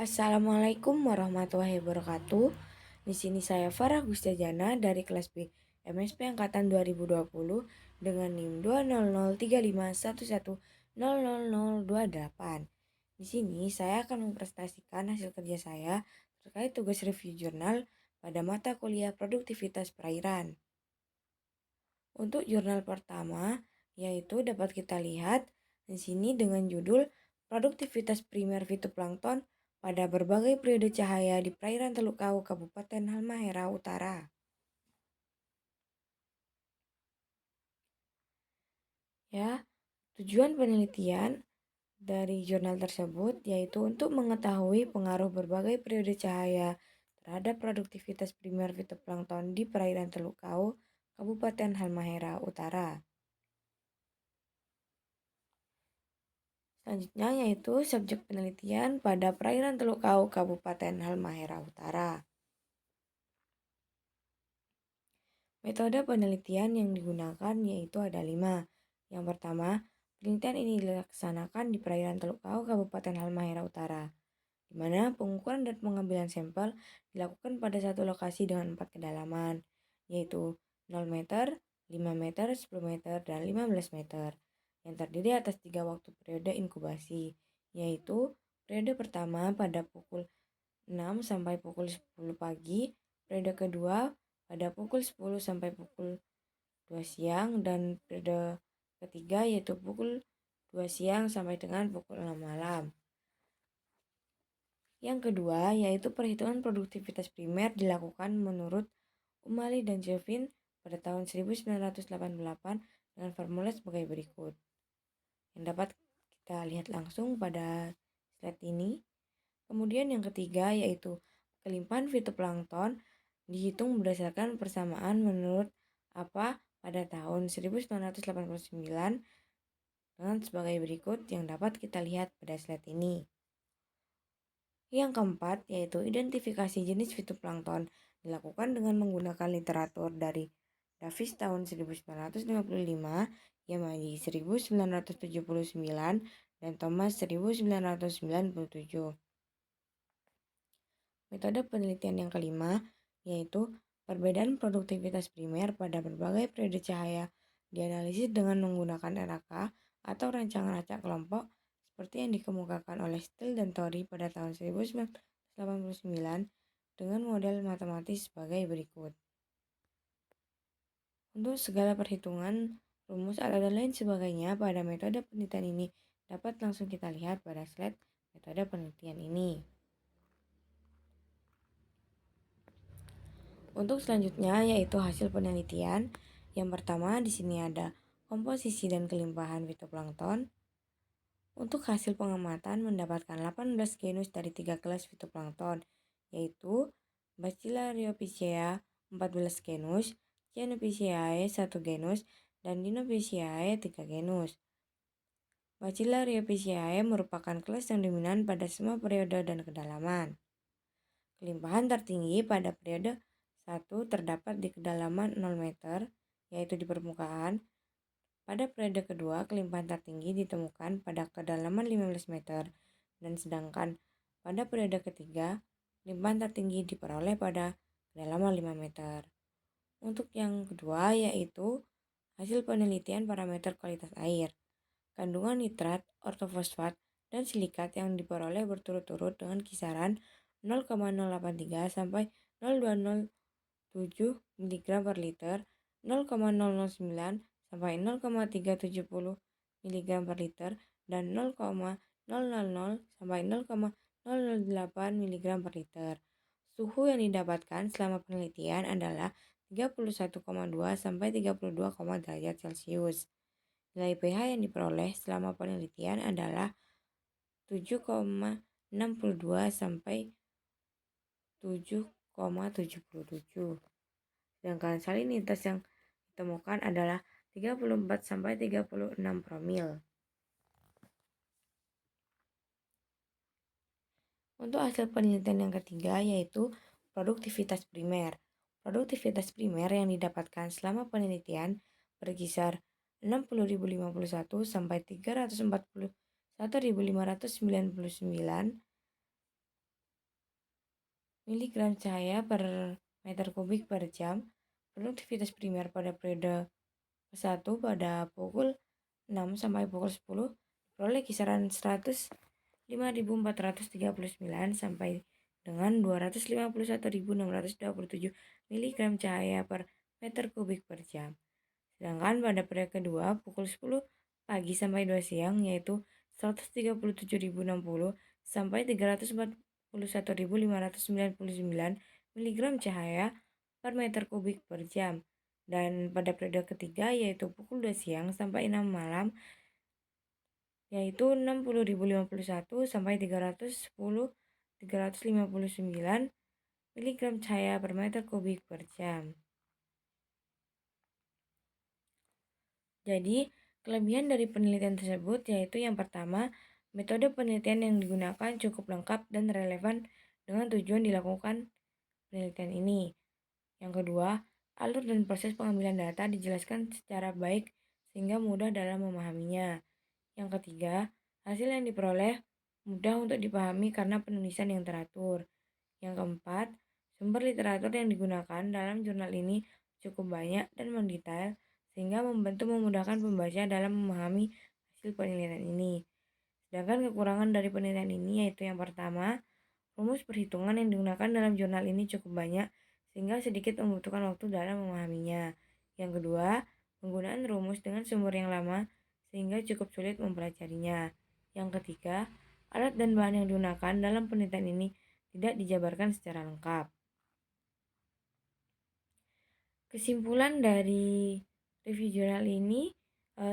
Assalamualaikum warahmatullahi wabarakatuh. Di sini saya Farah Gustajana dari kelas B MSP angkatan 2020 dengan NIM 2003511000028. Di sini saya akan mempresentasikan hasil kerja saya terkait tugas review jurnal pada mata kuliah produktivitas perairan. Untuk jurnal pertama, yaitu dapat kita lihat di sini dengan judul Produktivitas Primer Fitoplankton pada berbagai periode cahaya di perairan Teluk Kau, Kabupaten Halmahera Utara. Ya, tujuan penelitian dari jurnal tersebut yaitu untuk mengetahui pengaruh berbagai periode cahaya terhadap produktivitas primer fitoplankton di perairan Teluk Kau, Kabupaten Halmahera Utara. Selanjutnya yaitu subjek penelitian pada perairan Teluk Kau, Kabupaten Halmahera Utara. Metode penelitian yang digunakan yaitu ada 5. Yang pertama, penelitian ini dilaksanakan di perairan Teluk Kau, Kabupaten Halmahera Utara, di mana pengukuran dan pengambilan sampel dilakukan pada satu lokasi dengan 4 kedalaman, yaitu 0 meter, 5 meter, 10 meter, dan 15 meter, yang terdiri atas 3 waktu periode inkubasi, yaitu periode pertama pada pukul 6 sampai pukul 10 pagi, periode kedua pada pukul 10 sampai pukul 2 siang, dan periode ketiga yaitu pukul 2 siang sampai dengan pukul 6 malam. Yang kedua yaitu perhitungan produktivitas primer dilakukan menurut Umali dan Jevin pada tahun 1988 dengan formula sebagai berikut. Yang dapat kita lihat langsung pada slide ini. Kemudian yang ketiga yaitu kelimpahan fitoplankton dihitung berdasarkan persamaan menurut apa pada tahun 1989 dengan sebagai berikut yang dapat kita lihat pada slide ini. Yang keempat yaitu identifikasi jenis fitoplankton dilakukan dengan menggunakan literatur dari Davis tahun 1955, Yamagi 1979, dan Thomas 1997. Metode penelitian yang kelima yaitu perbedaan produktivitas primer pada berbagai periode cahaya dianalisis dengan menggunakan RAK atau rancangan acak kelompok seperti yang dikemukakan oleh Steele dan Torrey pada tahun 1989 dengan model matematis sebagai berikut. Untuk segala perhitungan, rumus, alat dan lain sebagainya pada metode penelitian ini dapat langsung kita lihat pada slide metode penelitian ini. Untuk selanjutnya yaitu hasil penelitian. Yang pertama di sini ada komposisi dan kelimpahan fitoplankton. Untuk hasil pengamatan mendapatkan 18 genus dari 3 kelas fitoplankton, yaitu Bacillariophyceae 14 genus, Cyanophyceae 1 genus, dan Dinophyceae 3 genus. Bacillariophyceae merupakan kelas yang dominan pada semua periode dan kedalaman. Kelimpahan tertinggi pada periode 1 terdapat di kedalaman 0 meter, yaitu di permukaan. Pada periode kedua, kelimpahan tertinggi ditemukan pada kedalaman 15 meter, dan sedangkan pada periode ketiga, kelimpahan tertinggi diperoleh pada kedalaman 5 meter. Untuk yang kedua yaitu hasil penelitian parameter kualitas air. Kandungan nitrat, ortofosfat, dan silikat yang diperoleh berturut-turut dengan kisaran 0,083 sampai 0,207 mg per liter, 0,009 sampai 0,370 mg per liter, dan 0,000 sampai 0,008 mg per liter. Suhu yang didapatkan selama penelitian adalah 31,2 sampai 32, derajat Celcius. Nilai pH yang diperoleh selama penelitian adalah 7,62 sampai 7,77. Sedangkan salinitas yang ditemukan adalah 34 sampai 36 promil. Untuk hasil penelitian yang ketiga yaitu produktivitas primer. Produktivitas primer yang didapatkan selama penelitian berkisar 60.051 sampai 341.599 miligram cahaya per meter kubik per jam. Produktivitas primer pada periode ke-1 pada pukul 6 sampai pukul 10 diperoleh kisaran 105.439 sampai dengan 251.627 miligram cahaya per meter kubik per jam. Sedangkan pada periode kedua pukul 10 pagi sampai 2 siang yaitu 137.060 sampai 341.599 miligram cahaya per meter kubik per jam. Dan pada periode ketiga yaitu pukul 2 siang sampai 6 malam yaitu 60.051 sampai 359 miligram cahaya per meter kubik per jam. Jadi, kelebihan dari penelitian tersebut yaitu yang pertama, metode penelitian yang digunakan cukup lengkap dan relevan dengan tujuan dilakukan penelitian ini. Yang kedua, alur dan proses pengambilan data dijelaskan secara baik sehingga mudah dalam memahaminya. Yang ketiga, hasil yang diperoleh mudah untuk dipahami karena penulisan yang teratur. Yang keempat, sumber literatur yang digunakan dalam jurnal ini cukup banyak dan mendetail sehingga membantu memudahkan pembaca dalam memahami hasil penelitian ini. Sedangkan kekurangan dari penelitian ini yaitu yang pertama, rumus perhitungan yang digunakan dalam jurnal ini cukup banyak sehingga sedikit membutuhkan waktu dalam memahaminya. Yang kedua, penggunaan rumus dengan sumber yang lama sehingga cukup sulit mempelajarinya. Yang ketiga, alat dan bahan yang digunakan dalam penelitian ini tidak dijabarkan secara lengkap. Kesimpulan dari review jurnal ini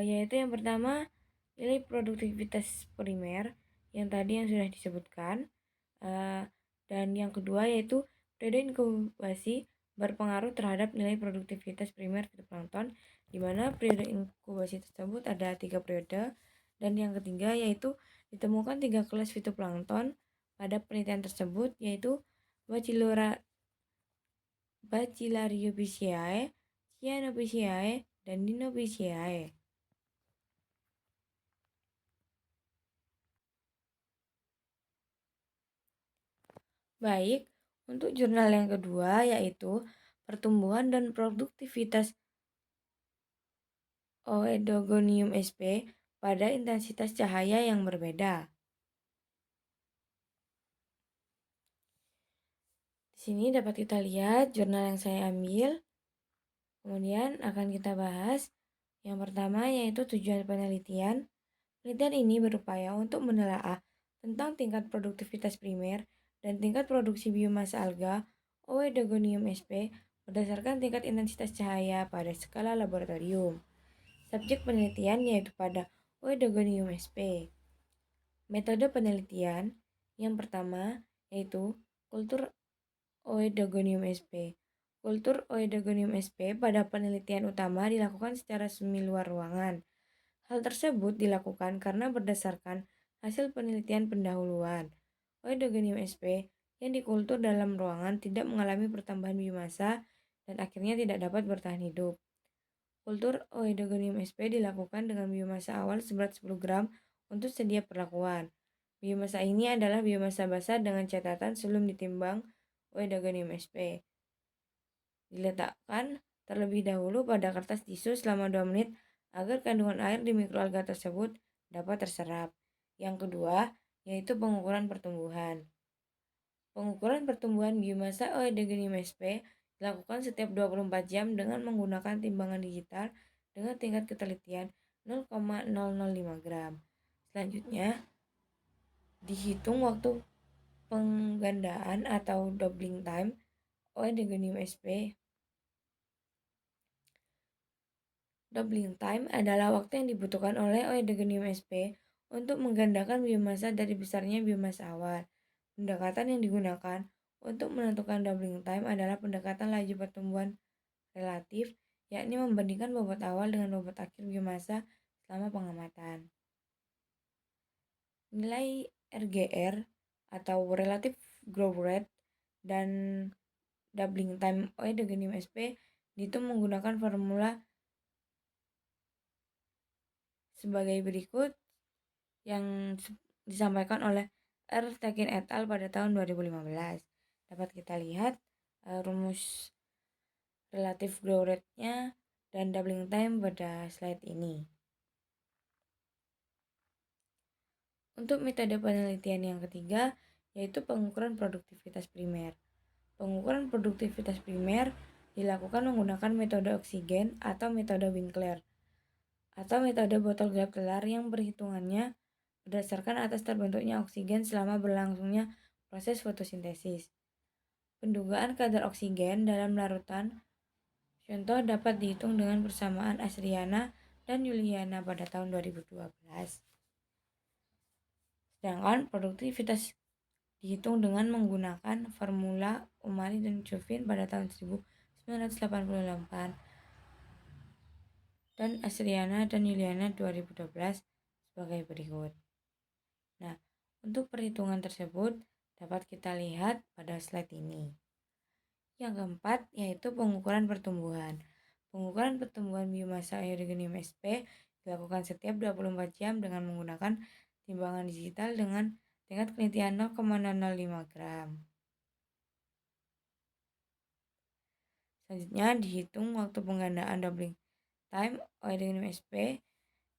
yaitu yang pertama, nilai produktivitas primer yang tadi yang sudah disebutkan, dan yang kedua yaitu periode inkubasi berpengaruh terhadap nilai produktivitas primer fitoplankton, di mana periode inkubasi tersebut ada 3 periode, dan yang ketiga yaitu ditemukan 3 kelas fitoplankton pada penelitian tersebut yaitu Bacillariophyceae, Cyanophyceae, dan Dinophyceae. Baik, untuk jurnal yang kedua yaitu pertumbuhan dan produktivitas Oedogonium sp pada intensitas cahaya yang berbeda. Di sini dapat kita lihat jurnal yang saya ambil. Kemudian akan kita bahas. Yang pertama yaitu tujuan penelitian. Penelitian ini berupaya untuk menelaah tentang tingkat produktivitas primer dan tingkat produksi biomasa alga Oedogonium sp berdasarkan tingkat intensitas cahaya pada skala laboratorium. Subjek penelitian yaitu pada Oedogonium sp. Metode penelitian yang pertama yaitu kultur Oedogonium sp. Kultur Oedogonium sp pada penelitian utama dilakukan secara semi luar ruangan. Hal tersebut dilakukan karena berdasarkan hasil penelitian pendahuluan. Oedogonium sp yang dikultur dalam ruangan tidak mengalami pertambahan biomasa dan akhirnya tidak dapat bertahan hidup. Kultur Oedogonium sp dilakukan dengan biomasa awal seberat 10 gram untuk setiap perlakuan. Biomasa ini adalah biomasa basah dengan catatan sebelum ditimbang Oedogonium sp. Diletakkan terlebih dahulu pada kertas tisu selama 2 menit agar kandungan air di mikroalga tersebut dapat terserap. Yang kedua, yaitu pengukuran pertumbuhan. Pengukuran pertumbuhan biomasa Oedogonium sp dilakukan setiap 24 jam dengan menggunakan timbangan digital dengan tingkat ketelitian 0,005 gram. Selanjutnya, dihitung waktu penggandaan atau doubling time Oedogonium sp. Doubling time adalah waktu yang dibutuhkan oleh Oedogonium sp untuk menggandakan biomasa dari besarnya biomasa awal. Pendekatan yang digunakan untuk menentukan doubling time adalah pendekatan laju pertumbuhan relatif, yakni membandingkan bobot awal dengan bobot akhir biomasa selama pengamatan. Nilai RGR atau Relative Growth Rate dan doubling time Oedogonium sp dihitung menggunakan formula sebagai berikut yang disampaikan oleh R. Tekin et al. Pada tahun 2015. Dapat kita lihat rumus relative growth rate-nya dan doubling time pada slide ini. Untuk metode penelitian yang ketiga, yaitu pengukuran produktivitas primer. Pengukuran produktivitas primer dilakukan menggunakan metode oksigen atau metode Winkler, atau metode botol gelap telar yang perhitungannya berdasarkan atas terbentuknya oksigen selama berlangsungnya proses fotosintesis. Pendugaan kadar oksigen dalam larutan contoh dapat dihitung dengan persamaan Asriana dan Yuliana pada tahun 2012. Sedangkan produktivitas dihitung dengan menggunakan formula Umari dan Chuvin pada tahun 1988 dan Asriana dan Yuliana 2012 sebagai berikut. Nah, untuk perhitungan tersebut dapat kita lihat pada slide ini. Yang keempat yaitu pengukuran pertumbuhan. Pengukuran pertumbuhan biomasa Euryngonium sp dilakukan setiap 24 jam dengan menggunakan timbangan digital dengan tingkat penelitian 0,005 gram. Selanjutnya dihitung waktu penggandaan doubling time Euryngonium sp,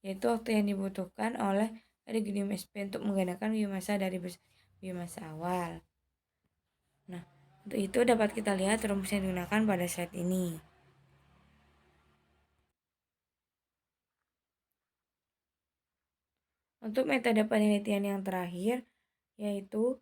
yaitu waktu yang dibutuhkan oleh Euryngonium sp untuk menggandakan biomasa dari biomasa awal. Nah, untuk itu dapat kita lihat rumus yang digunakan pada slide ini. Untuk metode penelitian yang terakhir, yaitu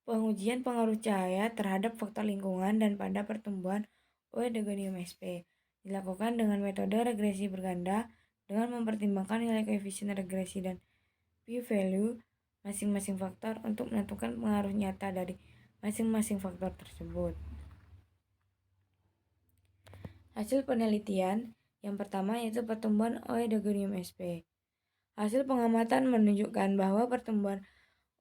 pengujian pengaruh cahaya terhadap faktor lingkungan dan pada pertumbuhan Oedogonium sp, dilakukan dengan metode regresi berganda dengan mempertimbangkan nilai koefisien regresi dan p-value masing-masing faktor untuk menentukan pengaruh nyata dari masing-masing faktor tersebut. Hasil penelitian yang pertama yaitu pertumbuhan Oedogonium sp. Hasil pengamatan menunjukkan bahwa pertumbuhan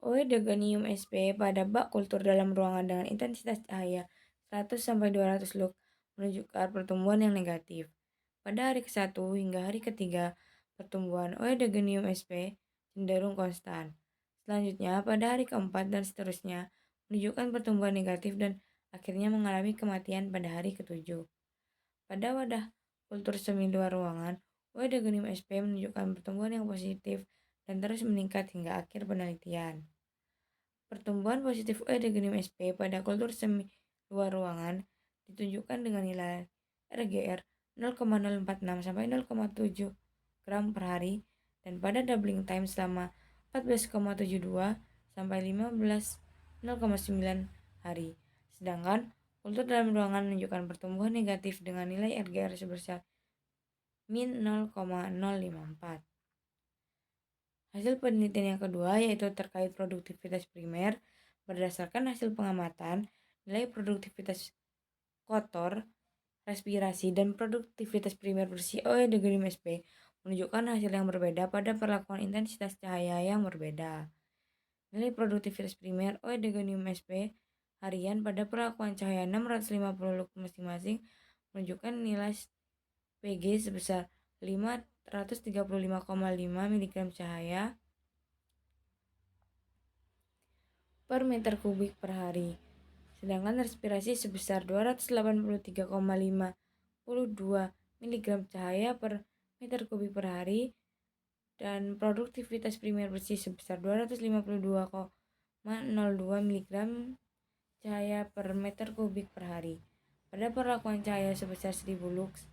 Oedogonium sp pada bak kultur dalam ruangan dengan intensitas cahaya 100-200 lux menunjukkan pertumbuhan yang negatif. Pada hari ke-1 hingga hari ke-3, pertumbuhan Oedogonium sp cenderung konstan. Selanjutnya, pada hari ke-4 dan seterusnya, menunjukkan pertumbuhan negatif dan akhirnya mengalami kematian pada hari ke-7. Pada wadah kultur semi luar ruangan, Oedogonium sp menunjukkan pertumbuhan yang positif dan terus meningkat hingga akhir penelitian. Pertumbuhan positif Oedogonium sp pada kultur semi luar ruangan ditunjukkan dengan nilai RGR 0,046 sampai 0,7 gram per hari dan pada doubling time selama 14,72 sampai 0,9 hari. Sedangkan kultur dalam ruangan menunjukkan pertumbuhan negatif dengan nilai RGR sebesar min 0,054. Hasil penelitian yang kedua yaitu terkait produktivitas primer. Berdasarkan hasil pengamatan, nilai produktivitas kotor, respirasi, dan produktivitas primer bersih Oedogonium sp menunjukkan hasil yang berbeda pada perlakuan intensitas cahaya yang berbeda. Nilai produktivitas primer Oedogonium sp harian pada perlakuan cahaya 650 lux masing-masing menunjukkan nilai Pg sebesar 535,5 mg cahaya per meter kubik per hari. Sedangkan respirasi sebesar 283,52 mg cahaya per meter kubik per hari dan produktivitas primer bersih sebesar 252,02 mg cahaya per meter kubik per hari. Pada perlakuan cahaya sebesar 1000 lux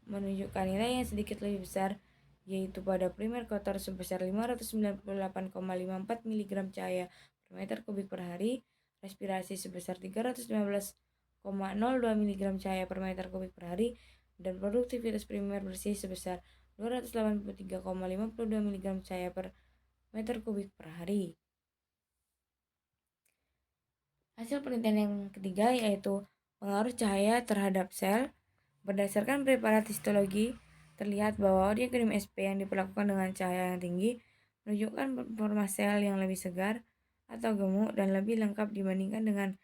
menunjukkan nilai yang sedikit lebih besar, yaitu pada primer kotor sebesar 598,54 mg cahaya per meter kubik per hari, respirasi sebesar 315,02 mg cahaya per meter kubik per hari, dan produktivitas primer bersih sebesar 283,52 mg cahaya per meter kubik per hari. Hasil penelitian yang ketiga yaitu pengaruh cahaya terhadap sel. Berdasarkan preparat histologi, terlihat bahwa Euryngonium sp yang diperlakukan dengan cahaya yang tinggi menunjukkan performa sel yang lebih segar atau gemuk dan lebih lengkap dibandingkan dengan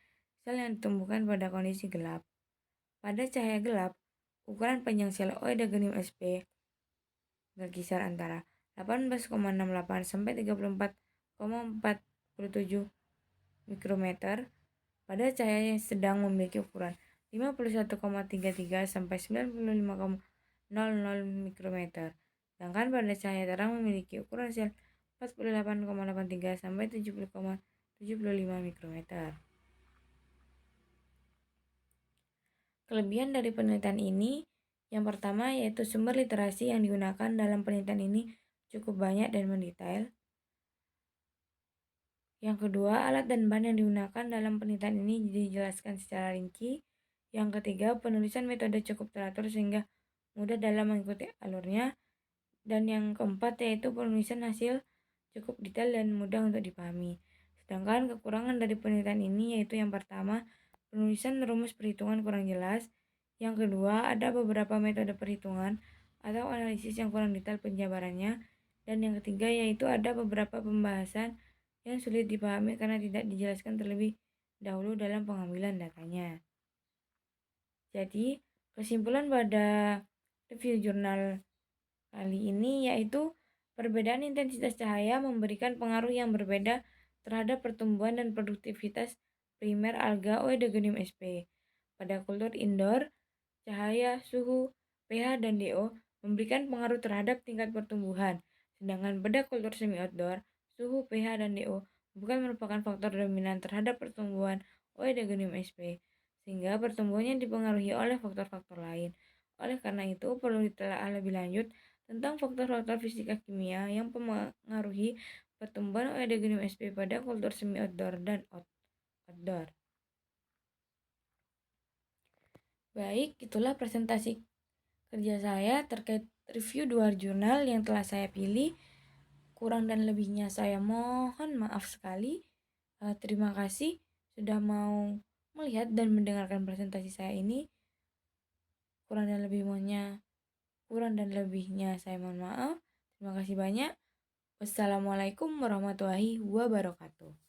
sel yang ditumbuhkan pada kondisi gelap. Pada cahaya gelap, ukuran panjang sel Euryngonium sp berkisar antara 18,68 sampai 34,47 mikrometer, pada cahaya yang sedang memiliki ukuran 51,33 sampai 95,00 mikrometer. Sedangkan pada cahaya terang memiliki ukuran sel 48,83 sampai 70,75 mikrometer. Kelebihan dari penelitian ini, yang pertama yaitu sumber literasi yang digunakan dalam penelitian ini cukup banyak dan mendetail. Yang kedua, alat dan bahan yang digunakan dalam penelitian ini dijelaskan secara rinci. Yang ketiga, penulisan metode cukup teratur sehingga mudah dalam mengikuti alurnya. Dan yang keempat, yaitu penulisan hasil cukup detail dan mudah untuk dipahami. Sedangkan kekurangan dari penelitian ini yaitu yang pertama, penulisan rumus perhitungan kurang jelas. Yang kedua, ada beberapa metode perhitungan atau analisis yang kurang detail penjabarannya. Dan yang ketiga, yaitu ada beberapa pembahasan yang sulit dipahami karena tidak dijelaskan terlebih dahulu dalam pengambilan datanya. Jadi, kesimpulan pada review jurnal kali ini yaitu perbedaan intensitas cahaya memberikan pengaruh yang berbeda terhadap pertumbuhan dan produktivitas primer alga Oedogonium sp. Pada kultur indoor, cahaya, suhu, pH, dan DO memberikan pengaruh terhadap tingkat pertumbuhan. Sedangkan pada kultur semi outdoor, suhu, pH, dan DO bukan merupakan faktor dominan terhadap pertumbuhan Oedogonium sp, sehingga pertumbuhannya dipengaruhi oleh faktor-faktor lain. Oleh karena itu, perlu ditelaah lebih lanjut tentang faktor-faktor fisika kimia yang mempengaruhi pertumbuhan Oedogonium sp pada kultur semi outdoor dan outdoor. Baik, itulah presentasi kerja saya terkait review 2 jurnal yang telah saya pilih. Kurang dan lebihnya saya mohon maaf sekali. Terima kasih sudah mau melihat dan mendengarkan presentasi saya ini. Kurang dan lebihnya saya mohon maaf. Terima kasih banyak. Wassalamualaikum warahmatullahi wabarakatuh.